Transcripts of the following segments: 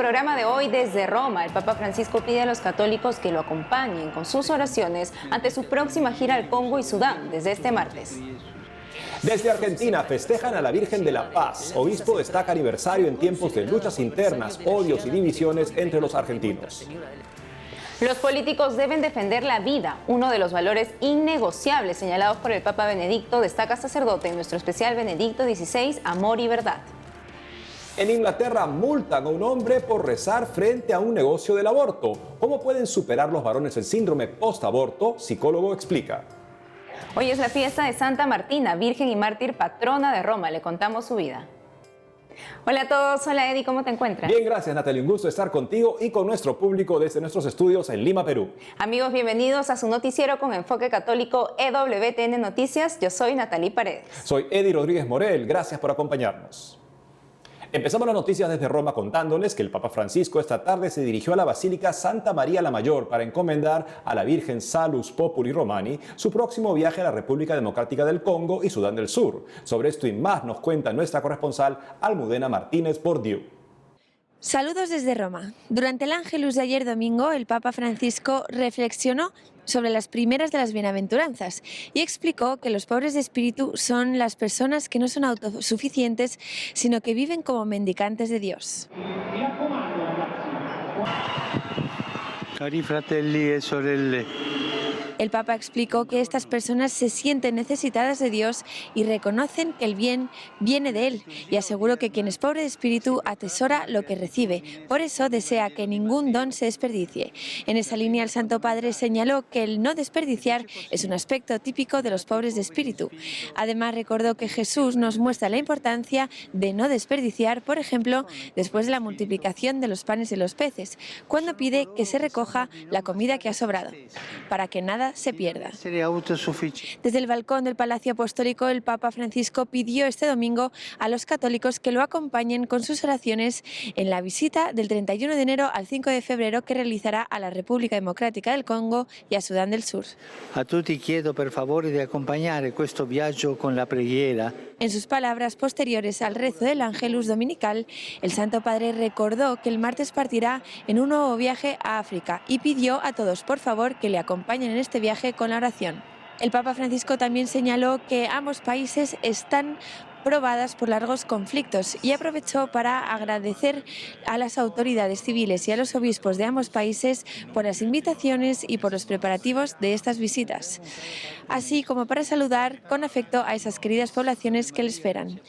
programa de hoy desde Roma, el Papa Francisco pide a los católicos que lo acompañen con sus oraciones ante su próxima gira al Congo y Sudán desde este martes. Desde Argentina festejan a la Virgen de la Paz. Obispo destaca aniversario en tiempos de luchas internas, odios y divisiones entre los argentinos. Los políticos deben defender la vida, uno de los valores innegociables señalados por el Papa Benedicto, destaca sacerdote en nuestro especial Benedicto XVI, Amor y Verdad. En Inglaterra multan a un hombre por rezar frente a un negocio del aborto. ¿Cómo pueden superar los varones el síndrome post-aborto? Psicólogo explica. Hoy es la fiesta de Santa Martina, Virgen y Mártir, patrona de Roma. Le contamos su vida. Hola a todos, hola Eddie, ¿cómo te encuentras? Bien, gracias Natalia, un gusto estar contigo y con nuestro público desde nuestros estudios en Lima, Perú. Amigos, bienvenidos a su noticiero con enfoque católico EWTN Noticias. Yo soy Natalie Paredes. Soy Eddie Rodríguez Morel, gracias por acompañarnos. Empezamos las noticias desde Roma contándoles que el Papa Francisco esta tarde se dirigió a la Basílica Santa María la Mayor para encomendar a la Virgen Salus Populi Romani su próximo viaje a la República Democrática del Congo y Sudán del Sur. Sobre esto y más nos cuenta nuestra corresponsal Almudena Martínez Bordiú. Saludos desde Roma. Durante el Ángelus de ayer domingo, el Papa Francisco reflexionó sobre las primeras de las bienaventuranzas y explicó que los pobres de espíritu son las personas que no son autosuficientes, sino que viven como mendicantes de Dios. Cari fratelli e sorelle. El Papa explicó que estas personas se sienten necesitadas de Dios y reconocen que el bien viene de Él, y aseguró que quien es pobre de espíritu atesora lo que recibe. Por eso desea que ningún don se desperdicie. En esa línea el Santo Padre señaló que el no desperdiciar es un aspecto típico de los pobres de espíritu. Además recordó que Jesús nos muestra la importancia de no desperdiciar, por ejemplo, después de la multiplicación de los panes y los peces, cuando pide que se recoja la comida que ha sobrado, para que nada se pierda. Desde el balcón del Palacio Apostólico, el Papa Francisco pidió este domingo a los católicos que lo acompañen con sus oraciones en la visita del 31 de enero al 5 de febrero que realizará a la República Democrática del Congo y a Sudán del Sur. A tutti chiedo per favore di accompagnare questo viaggio con la preghiera. En sus palabras posteriores al rezo del Ángelus dominical, el Santo Padre recordó que el martes partirá en un nuevo viaje a África y pidió a todos, por favor, que le acompañen en este viaje con la oración. El Papa Francisco también señaló que ambos países están probadas por largos conflictos y aprovechó para agradecer a las autoridades civiles y a los obispos de ambos países por las invitaciones y por los preparativos de estas visitas, así como para saludar con afecto a esas queridas poblaciones que le esperan.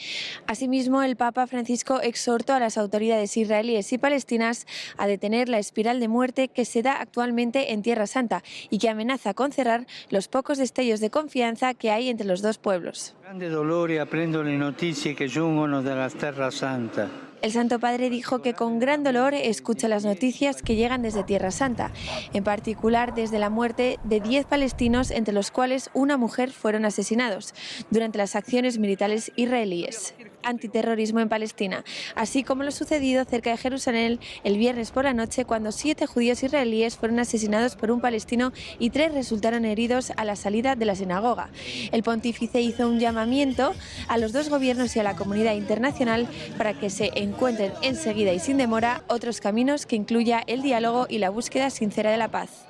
Asimismo, el Papa Francisco exhortó a las autoridades israelíes y palestinas a detener la espiral de muerte que se da actualmente en Tierra Santa y que amenaza con cerrar los pocos destellos de confianza que hay entre los dos pueblos. Grande dolore aprendo le notizie che giungono dalla Terra Santa. El Santo Padre dijo que con gran dolor escucha las noticias que llegan desde Tierra Santa, en particular desde la muerte de 10 palestinos, entre los cuales una mujer, fueron asesinados durante las acciones militares israelíes antiterrorismo en Palestina, así como lo sucedido cerca de Jerusalén el viernes por la noche cuando 7 judíos israelíes fueron asesinados por un palestino y 3 resultaron heridos a la salida de la sinagoga. El pontífice hizo un llamamiento a los dos gobiernos y a la comunidad internacional para que se encuentren enseguida y sin demora otros caminos que incluya el diálogo y la búsqueda sincera de la paz.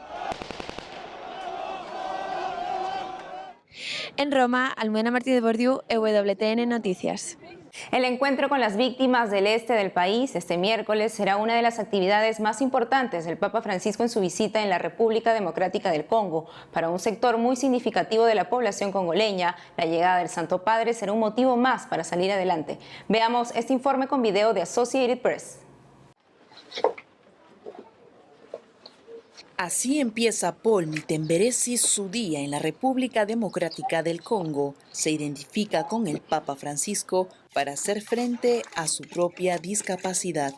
En Roma, Almudena Martínez Bordiú, EWTN Noticias. El encuentro con las víctimas del este del país este miércoles será una de las actividades más importantes del Papa Francisco en su visita en la República Democrática del Congo. Para un sector muy significativo de la población congoleña, la llegada del Santo Padre será un motivo más para salir adelante. Veamos este informe con video de Associated Press. Así empieza Paul Mitemberesi su día en la República Democrática del Congo. Se identifica con el Papa Francisco para hacer frente a su propia discapacidad.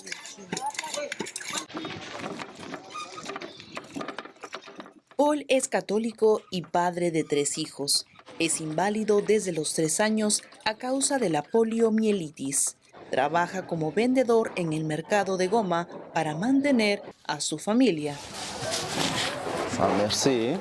Paul es católico y padre de 3 hijos. Es inválido desde los 3 años a causa de la poliomielitis. Trabaja como vendedor en el mercado de Goma para mantener a su familia. Merci.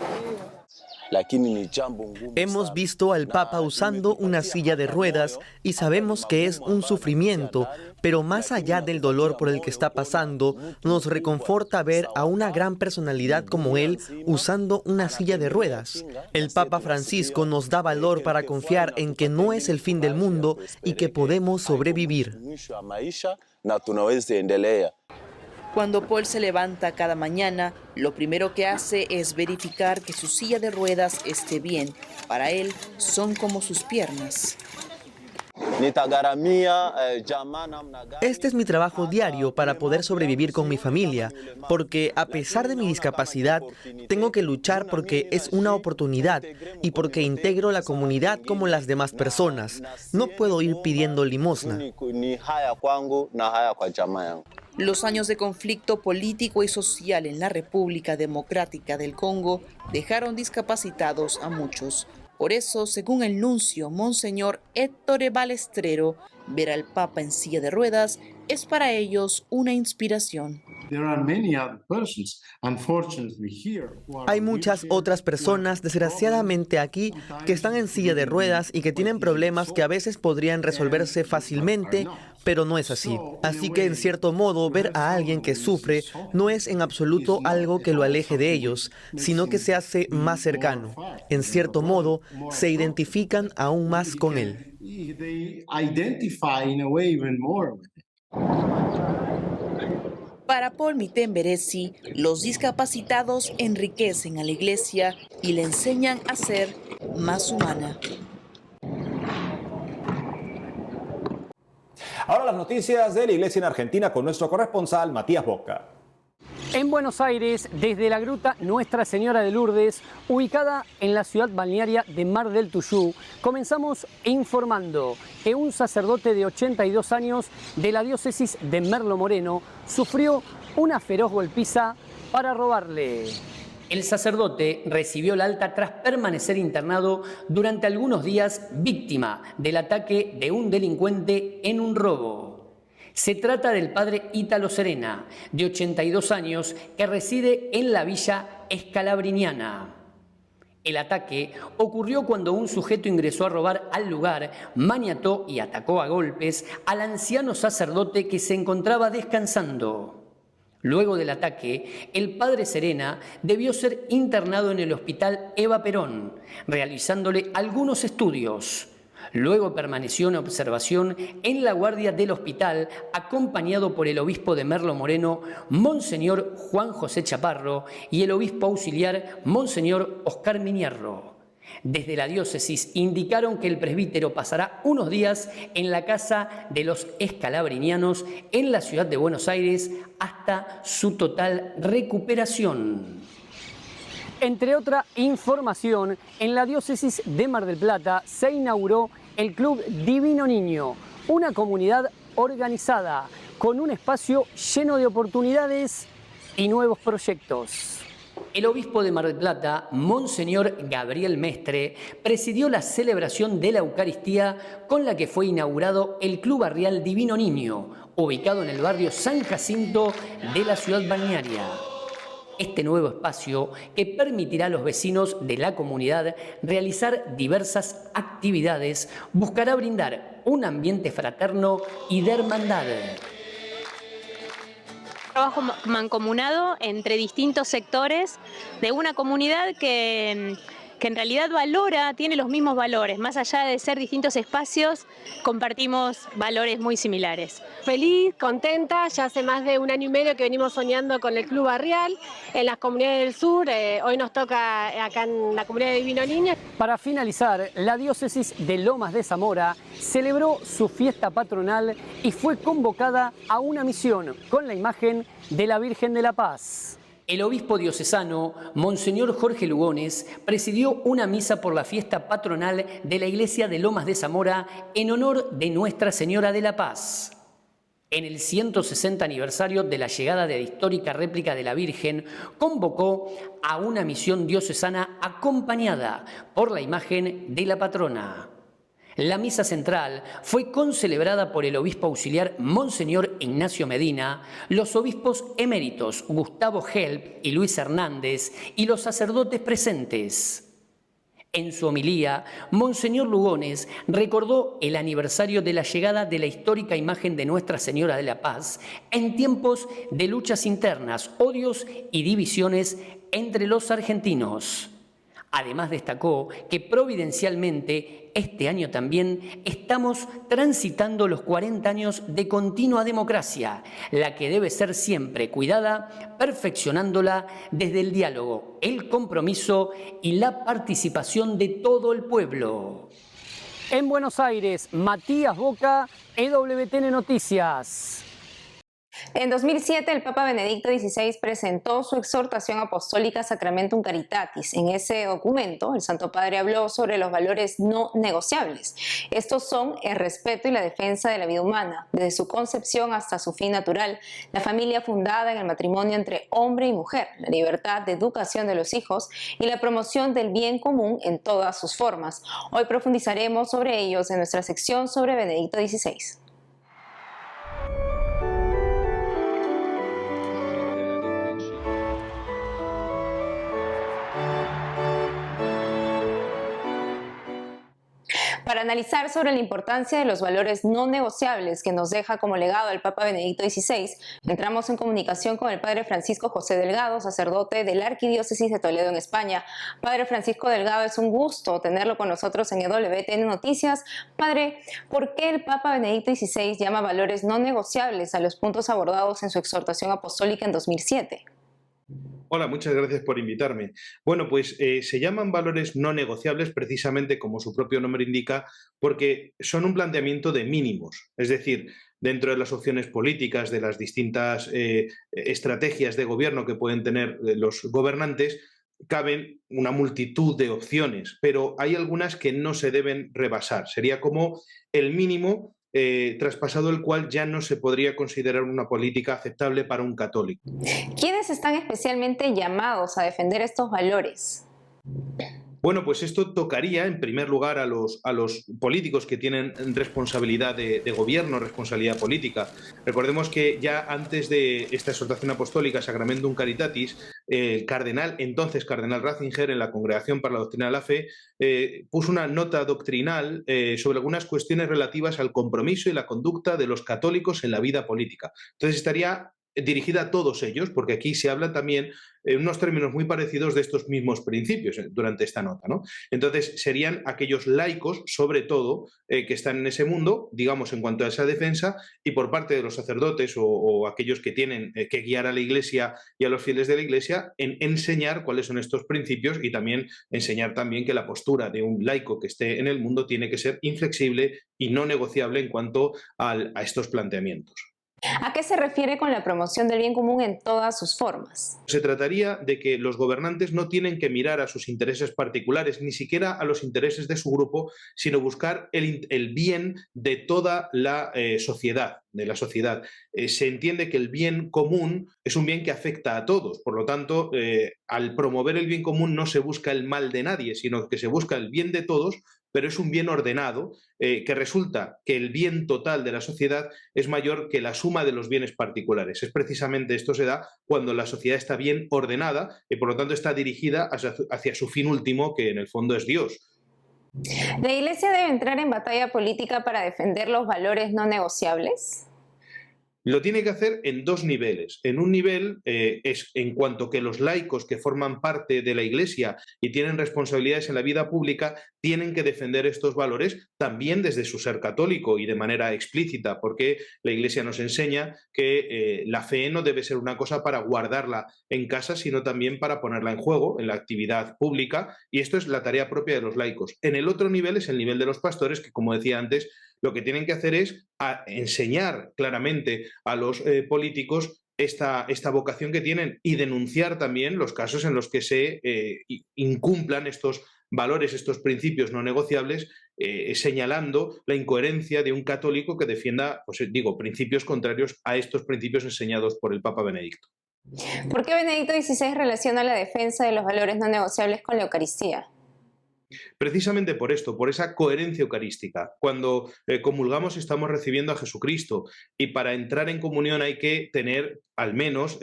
Hemos visto al Papa usando una silla de ruedas y sabemos que es un sufrimiento, pero más allá del dolor por el que está pasando, nos reconforta ver a una gran personalidad como él usando una silla de ruedas. El Papa Francisco nos da valor para confiar en que no es el fin del mundo y que podemos sobrevivir. Cuando Paul se levanta cada mañana, lo primero que hace es verificar que su silla de ruedas esté bien. Para él, son como sus piernas. Este es mi trabajo diario para poder sobrevivir con mi familia, porque a pesar de mi discapacidad, tengo que luchar porque es una oportunidad y porque integro la comunidad como las demás personas. No puedo ir pidiendo limosna. Los años de conflicto político y social en la República Democrática del Congo dejaron discapacitados a muchos. Por eso, según el nuncio Monseñor Héctor Balestrero, ver al Papa en silla de ruedas es para ellos una inspiración. Hay muchas otras personas, desgraciadamente aquí, que están en silla de ruedas y que tienen problemas que a veces podrían resolverse fácilmente, pero no es así. Así que, en cierto modo, ver a alguien que sufre no es en absoluto algo que lo aleje de ellos, sino que se hace más cercano. En cierto modo, se identifican aún más con él. Para Paul Mitemberesi, los discapacitados enriquecen a la Iglesia y le enseñan a ser más humana. Ahora las noticias de la Iglesia en Argentina con nuestro corresponsal Matías Boca. En Buenos Aires, desde la gruta Nuestra Señora de Lourdes, ubicada en la ciudad balnearia de Mar del Tuyú, comenzamos informando que un sacerdote de 82 años de la diócesis de Merlo Moreno sufrió una feroz golpiza para robarle. El sacerdote recibió la alta tras permanecer internado durante algunos días víctima del ataque de un delincuente en un robo. Se trata del padre Ítalo Serena, de 82 años, que reside en la villa Escalabriniana. El ataque ocurrió cuando un sujeto ingresó a robar al lugar, maniató y atacó a golpes al anciano sacerdote que se encontraba descansando. Luego del ataque, el padre Serena debió ser internado en el hospital Eva Perón, realizándole algunos estudios. Luego permaneció en observación en la guardia del hospital, acompañado por el obispo de Merlo Moreno, Monseñor Juan José Chaparro, y el obispo auxiliar, Monseñor Oscar Miñarro. Desde la diócesis indicaron que el presbítero pasará unos días en la casa de los escalabrinianos en la ciudad de Buenos Aires hasta su total recuperación. Entre otra información, en la diócesis de Mar del Plata se inauguró el Club Divino Niño, una comunidad organizada con un espacio lleno de oportunidades y nuevos proyectos. El obispo de Mar del Plata, Monseñor Gabriel Mestre, presidió la celebración de la Eucaristía con la que fue inaugurado el Club Barrial Divino Niño, ubicado en el barrio San Jacinto de la ciudad balnearia. Este nuevo espacio, que permitirá a los vecinos de la comunidad realizar diversas actividades, buscará brindar un ambiente fraterno y de hermandad. Trabajo mancomunado entre distintos sectores de una comunidad que en realidad tiene los mismos valores. Más allá de ser distintos espacios, compartimos valores muy similares. Feliz, contenta, ya hace más de 1 año y medio que venimos soñando con el Club Barrial en las comunidades del sur. Hoy nos toca acá en la comunidad de Divino Niño. Para finalizar, la diócesis de Lomas de Zamora celebró su fiesta patronal y fue convocada a una misión con la imagen de la Virgen de la Paz. El obispo diocesano, Monseñor Jorge Lugones, presidió una misa por la fiesta patronal de la iglesia de Lomas de Zamora en honor de Nuestra Señora de la Paz. En el 160 aniversario de la llegada de la histórica réplica de la Virgen, convocó a una misión diocesana acompañada por la imagen de la patrona. La misa central fue concelebrada por el obispo auxiliar Monseñor Ignacio Medina, los obispos eméritos Gustavo Help y Luis Hernández y los sacerdotes presentes. En su homilía, Monseñor Lugones recordó el aniversario de la llegada de la histórica imagen de Nuestra Señora de la Paz en tiempos de luchas internas, odios y divisiones entre los argentinos. Además destacó que providencialmente este año también estamos transitando los 40 años de continua democracia, la que debe ser siempre cuidada, perfeccionándola desde el diálogo, el compromiso y la participación de todo el pueblo. En Buenos Aires, Matías Boca, EWTN Noticias. En 2007, el Papa Benedicto XVI presentó su exhortación apostólica Sacramentum Caritatis. En ese documento, el Santo Padre habló sobre los valores no negociables. Estos son el respeto y la defensa de la vida humana, desde su concepción hasta su fin natural, la familia fundada en el matrimonio entre hombre y mujer, la libertad de educación de los hijos y la promoción del bien común en todas sus formas. Hoy profundizaremos sobre ellos en nuestra sección sobre Benedicto XVI. Para analizar sobre la importancia de los valores no negociables que nos deja como legado el Papa Benedicto XVI, entramos en comunicación con el Padre Francisco José Delgado, sacerdote de la Arquidiócesis de Toledo en España. Padre Francisco Delgado, es un gusto tenerlo con nosotros en EWTN Noticias. Padre, ¿por qué el Papa Benedicto XVI llama valores no negociables a los puntos abordados en su exhortación apostólica en 2007? Hola, muchas gracias por invitarme. Bueno, pues se llaman valores no negociables precisamente como su propio nombre indica, porque son un planteamiento de mínimos. Es decir, dentro de las opciones políticas, de las distintas estrategias de gobierno que pueden tener los gobernantes, caben una multitud de opciones, pero hay algunas que no se deben rebasar. Sería como el mínimo traspasado el cual ya no se podría considerar una política aceptable para un católico. ¿Quiénes están especialmente llamados a defender estos valores? Bueno, pues esto tocaría en primer lugar a los políticos que tienen responsabilidad de gobierno, responsabilidad política. Recordemos que ya antes de esta exhortación apostólica Sacramentum Caritatis, el entonces cardenal Ratzinger, en la Congregación para la Doctrina de la Fe, puso una nota doctrinal sobre algunas cuestiones relativas al compromiso y la conducta de los católicos en la vida política. Entonces estaría dirigida a todos ellos, porque aquí se habla también en unos términos muy parecidos de estos mismos principios durante esta nota, ¿no? Entonces serían aquellos laicos, sobre todo, que están en ese mundo, digamos, en cuanto a esa defensa, y por parte de los sacerdotes o aquellos que tienen que guiar a la Iglesia y a los fieles de la Iglesia, en enseñar cuáles son estos principios y también enseñar también que la postura de un laico que esté en el mundo tiene que ser inflexible y no negociable en cuanto a estos planteamientos. ¿A qué se refiere con la promoción del bien común en todas sus formas? Se trataría de que los gobernantes no tienen que mirar a sus intereses particulares, ni siquiera a los intereses de su grupo, sino buscar el bien de toda la sociedad. Se entiende que el bien común es un bien que afecta a todos, por lo tanto, al promover el bien común no se busca el mal de nadie, sino que se busca el bien de todos, pero es un bien ordenado, que resulta que el bien total de la sociedad es mayor que la suma de los bienes particulares. Es precisamente esto se da cuando la sociedad está bien ordenada y por lo tanto está dirigida hacia su fin último, que en el fondo es Dios. ¿La Iglesia debe entrar en batalla política para defender los valores no negociables? Lo tiene que hacer en dos niveles. En un nivel es en cuanto que los laicos que forman parte de la Iglesia y tienen responsabilidades en la vida pública tienen que defender estos valores también desde su ser católico y de manera explícita, porque la Iglesia nos enseña que la fe no debe ser una cosa para guardarla en casa, sino también para ponerla en juego en la actividad pública, y esto es la tarea propia de los laicos. En el otro nivel es el nivel de los pastores, que como decía antes, lo que tienen que hacer es enseñar claramente a los políticos esta vocación que tienen y denunciar también los casos en los que se incumplan estos valores, estos principios no negociables, señalando la incoherencia de un católico que defienda, principios contrarios a estos principios enseñados por el Papa Benedicto. ¿Por qué Benedicto XVI relaciona la defensa de los valores no negociables con la Eucaristía? Precisamente por esto, por esa coherencia eucarística. Cuando comulgamos estamos recibiendo a Jesucristo y para entrar en comunión hay que tener, al menos,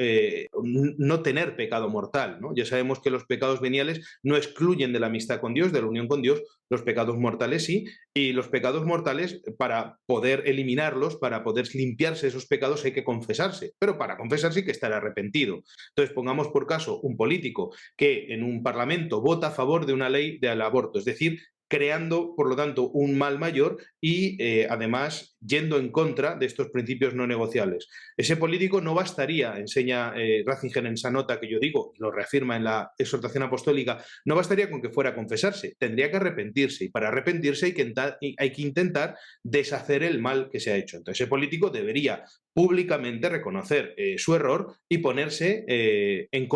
no tener pecado mortal, ¿no? Ya sabemos que los pecados veniales no excluyen de la amistad con Dios, de la unión con Dios, los pecados mortales sí, y los pecados mortales, para poder eliminarlos, para poder limpiarse esos pecados hay que confesarse, pero para confesarse hay que estar arrepentido. Entonces, pongamos por caso un político que en un parlamento vota a favor de una ley del aborto, es decir, creando, por lo tanto, un mal mayor y, además, yendo en contra de estos principios no negociables. Ese político no bastaría, enseña Ratzinger en esa nota que yo digo, lo reafirma en la exhortación apostólica, no bastaría con que fuera a confesarse, tendría que arrepentirse, y para arrepentirse hay que intentar deshacer el mal que se ha hecho. Entonces, ese político debería públicamente reconocer su error y ponerse en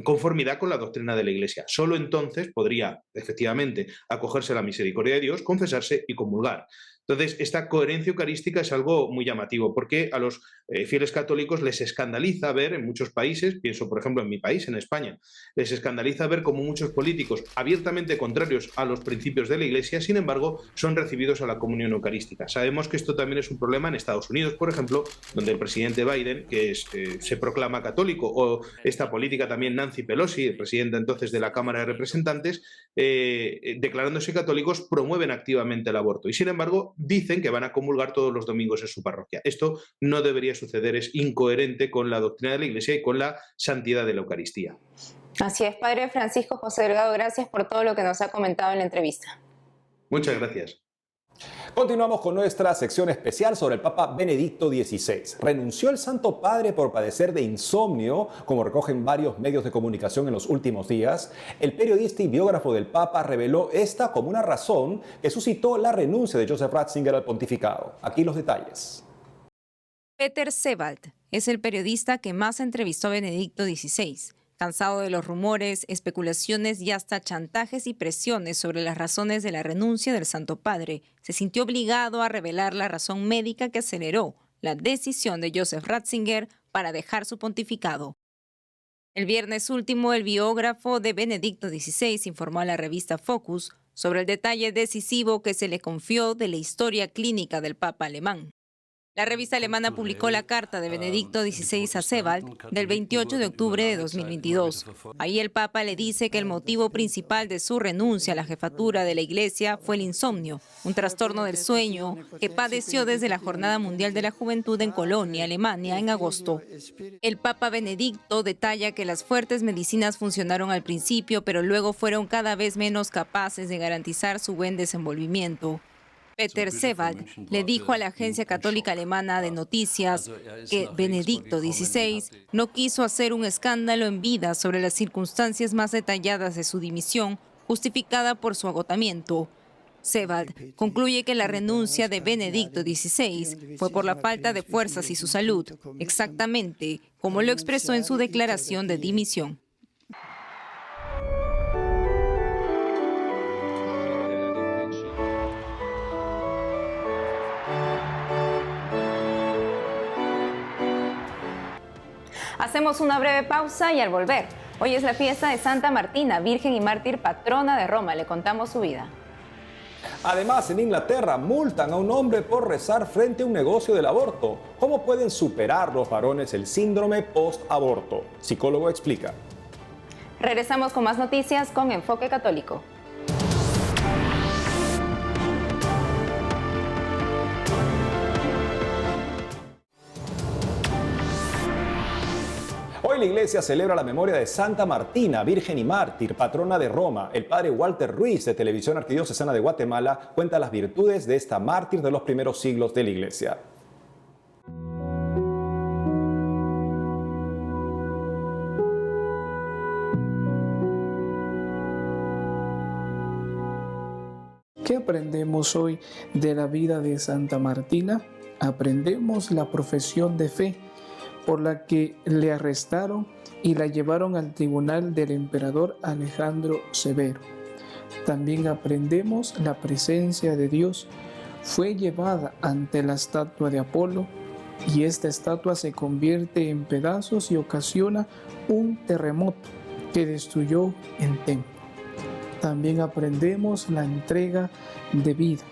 conformidad con la doctrina de la Iglesia. Solo entonces podría, efectivamente, acogerse a la misericordia de Dios, confesarse y comulgar. Entonces, esta coherencia eucarística es algo muy llamativo, porque a los fieles católicos les escandaliza ver en muchos países, pienso por ejemplo en mi país, en España, les escandaliza ver cómo muchos políticos abiertamente contrarios a los principios de la Iglesia, sin embargo, son recibidos a la comunión eucarística. Sabemos que esto también es un problema en Estados Unidos, por ejemplo, donde el presidente Biden, que se proclama católico, o esta política también Nancy Pelosi, presidenta entonces de la Cámara de Representantes, declarándose católicos, promueven activamente el aborto y, sin embargo, dicen que van a comulgar todos los domingos en su parroquia. Esto no debería suceder, es incoherente con la doctrina de la Iglesia y con la santidad de la Eucaristía. Así es, Padre Francisco José Delgado, gracias por todo lo que nos ha comentado en la entrevista. Muchas gracias. Continuamos con nuestra sección especial sobre el Papa Benedicto XVI. Renunció el Santo Padre por padecer de insomnio, como recogen varios medios de comunicación en los últimos días. El periodista y biógrafo del Papa reveló esta como una razón que suscitó la renuncia de Joseph Ratzinger al pontificado. Aquí los detalles. Peter Sebald es el periodista que más entrevistó a Benedicto XVI. Cansado de los rumores, especulaciones y hasta chantajes y presiones sobre las razones de la renuncia del Santo Padre, se sintió obligado a revelar la razón médica que aceleró la decisión de Joseph Ratzinger para dejar su pontificado. El viernes último, el biógrafo de Benedicto XVI informó a la revista Focus sobre el detalle decisivo que se le confió de la historia clínica del Papa alemán. La revista alemana publicó la carta de Benedicto XVI a Sebald del 28 de octubre de 2022. Ahí el Papa le dice que el motivo principal de su renuncia a la jefatura de la Iglesia fue el insomnio, un trastorno del sueño que padeció desde la Jornada Mundial de la Juventud en Colonia, Alemania, en agosto. El Papa Benedicto detalla que las fuertes medicinas funcionaron al principio, pero luego fueron cada vez menos capaces de garantizar su buen desenvolvimiento. Peter Sebald le dijo a la agencia católica alemana de noticias que Benedicto XVI no quiso hacer un escándalo en vida sobre las circunstancias más detalladas de su dimisión, justificada por su agotamiento. Sebald concluye que la renuncia de Benedicto XVI fue por la falta de fuerzas y su salud, exactamente como lo expresó en su declaración de dimisión. Hacemos una breve pausa y al volver, hoy es la fiesta de Santa Martina, Virgen y Mártir, patrona de Roma. Le contamos su vida. Además, en Inglaterra multan a un hombre por rezar frente a un negocio del aborto. ¿Cómo pueden superar los varones el síndrome post-aborto? Psicólogo explica. Regresamos con más noticias con Enfoque Católico. Hoy la Iglesia celebra la memoria de Santa Martina, Virgen y Mártir, patrona de Roma. El padre Walter Ruiz, de Televisión Arquidiocesana de Guatemala, cuenta las virtudes de esta mártir de los primeros siglos de la Iglesia. ¿Qué aprendemos hoy de la vida de Santa Martina? Aprendemos la profesión de fe por la que le arrestaron y la llevaron al tribunal del emperador Alejandro Severo. También aprendemos la presencia de Dios. Fue llevada ante la estatua de Apolo y esta estatua se convierte en pedazos y ocasiona un terremoto que destruyó el templo. También aprendemos la entrega de vida.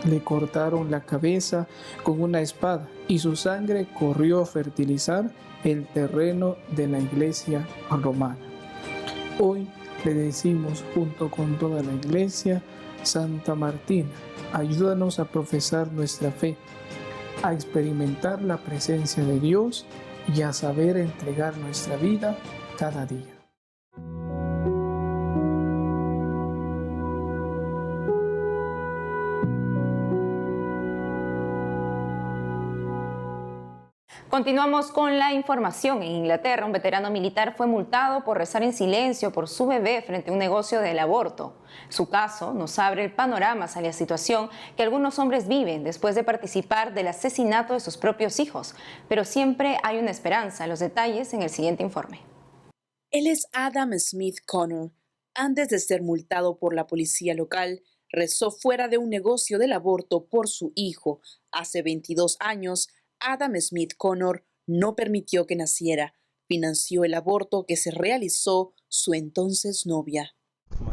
Le cortaron la cabeza con una espada y su sangre corrió a fertilizar el terreno de la iglesia romana. Hoy le decimos junto con toda la iglesia: Santa Martina, ayúdanos a profesar nuestra fe, a experimentar la presencia de Dios y a saber entregar nuestra vida cada día. Continuamos con la información. En Inglaterra, un veterano militar fue multado por rezar en silencio por su bebé frente a un negocio del aborto. Su caso nos abre el panorama hacia la situación que algunos hombres viven después de participar del asesinato de sus propios hijos. Pero siempre hay una esperanza. Los detalles en el siguiente informe. Él es Adam Smith Connor. Antes de ser multado por la policía local, rezó fuera de un negocio del aborto por su hijo. Hace 22 años, Adam Smith Connor no permitió que naciera. Financió el aborto que se realizó su entonces novia.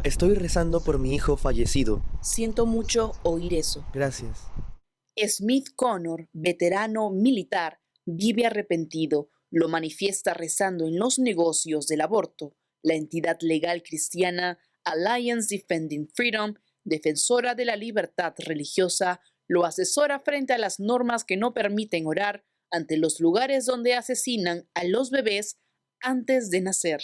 Estoy rezando por mi hijo fallecido. Siento mucho oír eso. Gracias. Smith Connor, veterano militar, vive arrepentido. Lo manifiesta rezando en los negocios del aborto. La entidad legal cristiana Alliance Defending Freedom, defensora de la libertad religiosa, lo asesora frente a las normas que no permiten orar ante los lugares donde asesinan a los bebés antes de nacer.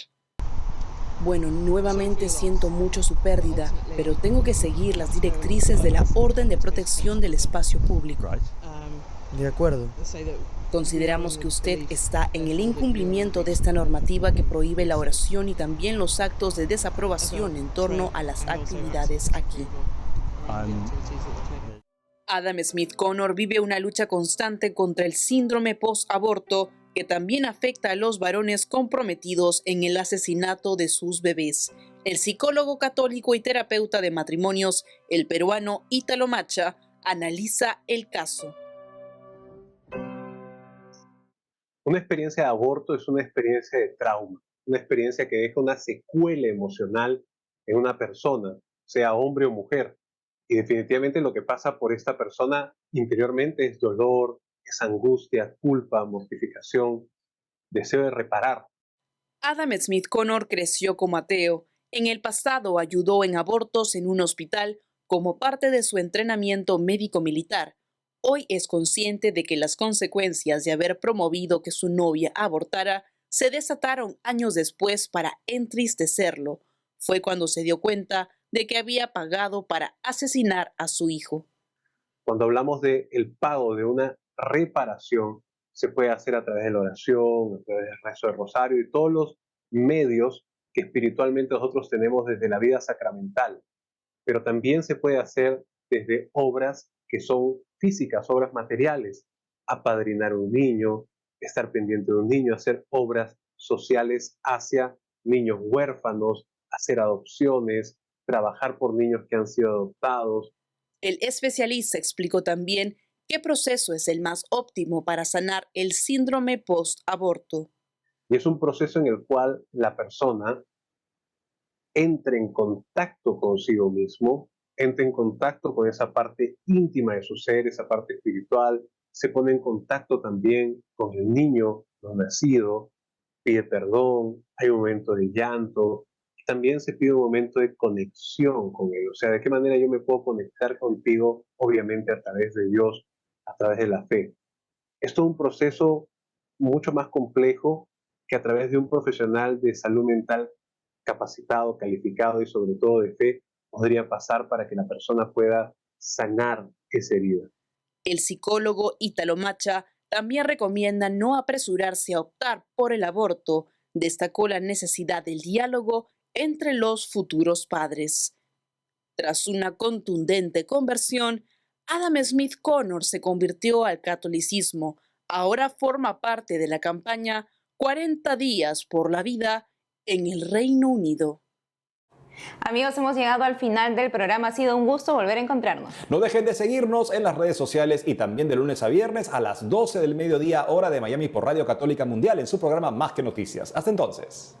Bueno, nuevamente siento mucho su pérdida, pero tengo que seguir las directrices de la Orden de Protección del Espacio Público. De acuerdo. Consideramos que usted está en el incumplimiento de esta normativa que prohíbe la oración y también los actos de desaprobación en torno a las actividades aquí. Adam Smith Connor vive una lucha constante contra el síndrome post-aborto que también afecta a los varones comprometidos en el asesinato de sus bebés. El psicólogo católico y terapeuta de matrimonios, el peruano Ítalo Macha, analiza el caso. Una experiencia de aborto es una experiencia de trauma, una experiencia que deja una secuela emocional en una persona, sea hombre o mujer. Y definitivamente lo que pasa por esta persona interiormente es dolor, es angustia, culpa, mortificación, deseo de reparar. Adam Smith Connor creció como ateo. En el pasado ayudó en abortos en un hospital como parte de su entrenamiento médico-militar. Hoy es consciente de que las consecuencias de haber promovido que su novia abortara se desataron años después para entristecerlo. Fue cuando se dio cuenta de que había pagado para asesinar a su hijo. Cuando hablamos del pago de una reparación, se puede hacer a través de la oración, a través del rezo del rosario y todos los medios que espiritualmente nosotros tenemos desde la vida sacramental. Pero también se puede hacer desde obras que son físicas, obras materiales, apadrinar a un niño, estar pendiente de un niño, hacer obras sociales hacia niños huérfanos, hacer adopciones, trabajar por niños que han sido adoptados. El especialista explicó también qué proceso es el más óptimo para sanar el síndrome post-aborto. Y es un proceso en el cual la persona entra en contacto consigo mismo, entra en contacto con esa parte íntima de su ser, esa parte espiritual, se pone en contacto también con el niño no nacido, pide perdón, hay un momento de llanto, y también se pide un momento de conexión con él. O sea, ¿de qué manera yo me puedo conectar contigo? Obviamente a través de Dios, a través de la fe. Esto es un proceso mucho más complejo que a través de un profesional de salud mental capacitado, calificado y sobre todo de fe podría pasar para que la persona pueda sanar esa herida. El psicólogo Ítalo Macha también recomienda no apresurarse a optar por el aborto. Destacó la necesidad del diálogo entre los futuros padres. Tras una contundente conversión, Adam Smith Connor se convirtió al catolicismo. Ahora forma parte de la campaña 40 días por la vida en el Reino Unido. Amigos, hemos llegado al final del programa. Ha sido un gusto volver a encontrarnos. No dejen de seguirnos en las redes sociales y también de lunes a viernes a las 12 del mediodía, hora de Miami por Radio Católica Mundial en su programa Más que Noticias. Hasta entonces.